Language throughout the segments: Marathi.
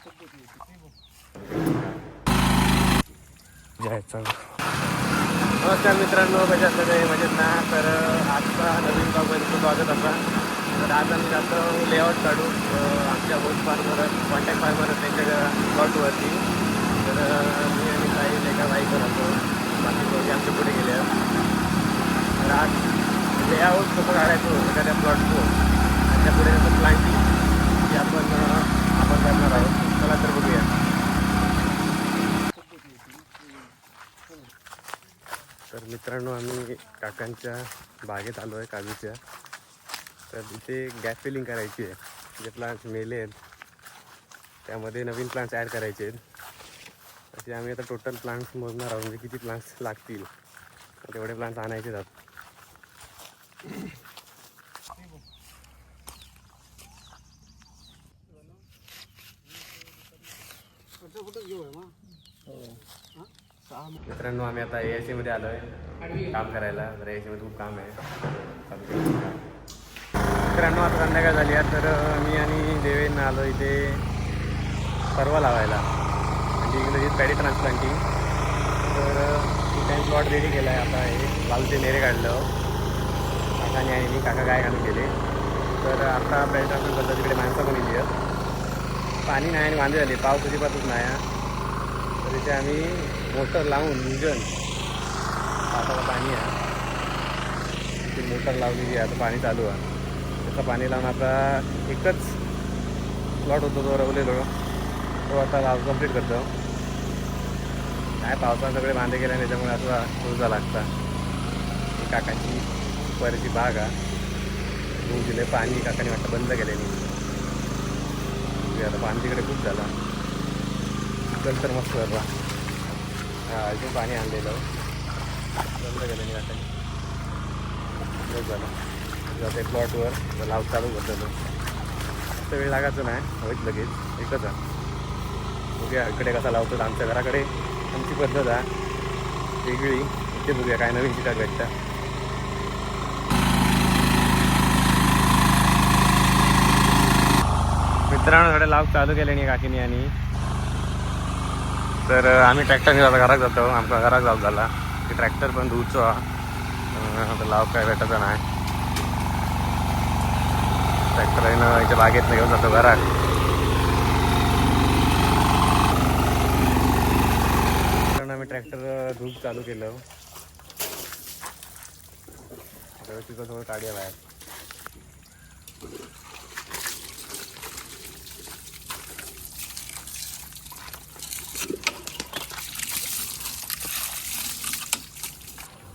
नमस्कार मित्रांनो, कशा सगळे मजेत ना. तर आजचा नवीन ब्लॉगमध्ये खूप स्वागत असा. तर आज आम्ही जातो लेआउट काढू आमच्या होस्ट फार्मवर, कॉन्टॅक्ट फार्मवर त्यांच्या प्लॉटवरती. तर मी आणि काही एका बाईकवर राहतो, बाकी दोघे आमच्या पुढे गेले. तर आज लेआउट कसं काढायचो एखाद्या प्लॉटचं, त्याच्या पुढे कसं प्लांटिंग की आपण करणार आहोत. चला तर बघूया. तर मित्रांनो, आम्ही काकांच्या बागेत आलो आहे काजूच्या. तर इथे गॅप फिलिंग करायची आहे. जे प्लांट्स मेले आहेत त्यामध्ये नवीन प्लांट्स ॲड करायचे आहेत. असे आम्ही आता टोटल प्लांट्स मोजणार आहोत, म्हणजे किती प्लांट्स लागतील तेवढे प्लांट्स आणायचे आहेत. मित्रांनो, आम्ही आता AIC मध्ये आलो आहे काम करायला. तर AIC मध्ये खूप काम आहे. मित्रांनो, आता संध्याकाळ झाली आहे. तर मी आणि देवेन आलो इथे परवा लावायला, म्हणजे इंग्रजीत पॅडी ट्रान्सप्लांटिंग. तर काही प्लॉट रेडी केला आहे. आता हे लालचे नेरे काढलं काकाने आणि मी, काका काय घालून गेले. तर आता पॅडी ट्रान्सप्लांट करतात तिकडे माणसं पण येते. पाणी नाही आणि वांदे झाले, पाऊस अजिबातच नाही. तर इथे आम्ही मोटर लावून इंजन, आता पाणी आहे इथे, मोटर लावलेली आहे. आता पाणी चालू आहे. त्याचं पाणी लावून आता एकच प्लॉट होतो तो रवलेलो, तो आता लाव कंप्लीट करतो. काय पावसानं सगळे बांधे गेले, त्याच्यामुळे आता रोजा लागता. ही काकांची परची बाग आहे. धुवून दिले पाणी, काकाने वाटतं बंद केल्याने. आता पाणी तिकडे खूप झाला. चल तर मस्त झाला. अजून पाणी आणलेलं बंद केल्याने काकाने, खूप झालं. जाते प्लॉटवर लाव चालू करतो. जास्त वेळ लागायचं नाही, होईल लगेच. एकच आहे. बघूया इकडे कसा लावतो. आमच्या घराकडे आमची पद्धत आहे वेगळी. इथे बघूया काय नवीन शिकायला भेटतं. मित्रांनो, थोडे लाव चालू केल्याने काकीने. आणि तर आम्ही ट्रॅक्टरने आता घरात जातो. आमचा घरात जाऊ झाला की ट्रॅक्टर पण धुवचो. आता लाव काय भेटायचं नाही. ट्रॅक्टरनं इथे बागेतनं घेऊन जातो घरात. कारण आम्ही ट्रॅक्टर धूप चालू केलं. तिथं थोडं काढूया बाहेर.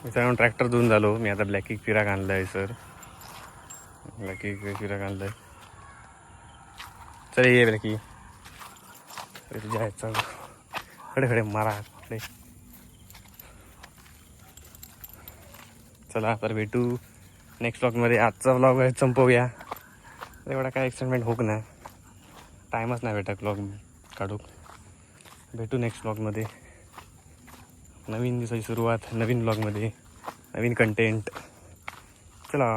मित्रांनो, ट्रॅक्टर धुवून झालो. मी आता ब्लॅक किक फिराक आणलं आहे. सर ब्लॅक किक फिराक आणलं आहे. चल ये ब्लॅक किक. अरे तुझ्या ह्याचा खडे खडे मारा खडे. चला तर भेटू नेक्स्ट व्लॉगमध्ये. आजचा व्लॉग संपवूया. एवढा काय एक्साइटमेंट होक नाही, टाईमच नाही भेटत व्लॉग काढू. भेटू नेक्स्ट व्लॉगमध्ये. नवीन दिवसाची सुरुवात नवीन व्लॉगमध्ये, नवीन कंटेंट. चला.